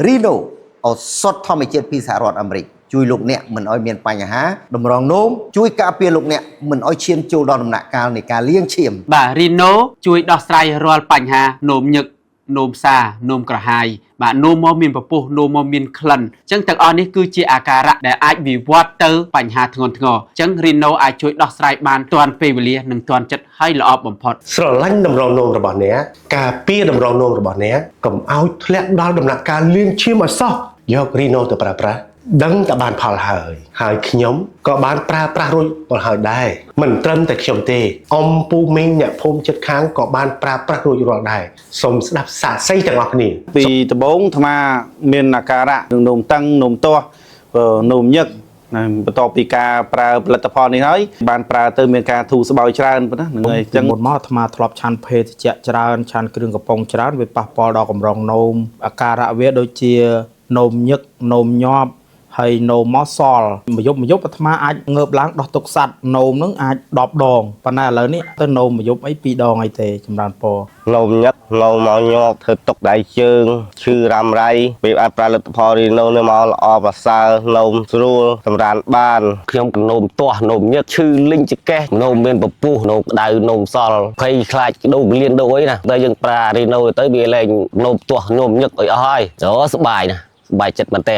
Rino អសុតធម្មជាតិពីសហរដ្ឋអាមេរិកជួយលោកអ្នកមិនឲ្យមានបញ្ហាតម្រងនោមជួយការពារលោកអ្នកមិនឲ្យឈាមចូលដល់ដំណាក់កាលនៃការលាងឈាមបាទ Rino ជួយដោះស្រាយរាល់បញ្ហានោមញឹកនោមសានោមក្រហាយបាទនោមមកមានពពុះនោមមកមានក្លិនអញ្ចឹងទាំងអស់នេះគឺជាអាការៈដែលអាចវិវត្តទៅបញ្ហាធ្ងន់ធ្ងរអញ្ចឹង Rino អាចជួយដោះស្រាយបានទាន់ពេលវេលានិងទាន់ចិត្តហើយល្អបំផុតស្រឡាញ់តម្រងនោមរបស់អ្នកការពារតម្រងនោមរបស់អ្នកកុំឲ្យធ្លាក់ដល់ដំណាក់កាលលាងឈាមឲ្យសោះយក Rino ទៅប្រើប្រាស់ដឹងតែបានផលហើយខ្ញុំក៏បានប្រើប្រាស់រួចមកហើយដែរមិនត្រឹមតែខ្ញុំទេអ៊ំពូមីងអ្នកភូមិជិតខាងក៏បានប្រើប្រាស់រួចរាល់ដែរសូមស្ដាប់សាកសីទាំងអស់គ្នាពីដំបូងអាត្មាមានអាការៈនឹងនោមតឹងនោមទាស់នោមញឹកបន្ទាប់ពីការប្រើផលិតផលនេះហើយបានប្រើទៅមានការធូរស្បើយច្រើនប៉ុណ្ណាហ្នឹងហើយអញ្ចឹងមុនមកអាត្មាធ្លាប់ឆាន់ភេទជ្ជៈច្រើនឆាន់គ្រឿងកំប៉ុងច្រើនវាប៉ះពាល់ដល់កម្រងនោមអាការៈវាដូចជានោមញឹកនោមញាប់ហើយនោមមកសល់មួយយប់អាត្មាអាចងើបឡើងដោះទុកសัตว์នោមនឹងអាច10ដងប៉ុន្តែឥឡូវនេះទៅនោមមួយយប់អី2ដងអីទេចម្រើនពរនោមញឹកនោមមកញាប់ធ្វើទុកដៃជើងឈឺរ៉ាំរ៉ៃពេលអាចប្រើលទ្ធផល Rino នេះមកល្អប្រសើរនោមស្រួលសម្រានបានខ្ញុំក៏នោមទាស់នោមញឹកឈឺលិញចកេះនោមមានពពុះនោមក្តៅនោមសល់ភ័យខ្លាចដូរលៀនដូរអីណាតែយើងប្រើ Rino ទៅវាលែងនោមទាស់នោមញឹកអីអស់ហើយអូសប្បាយណាស់សប្បាយចិត្តមែនតើ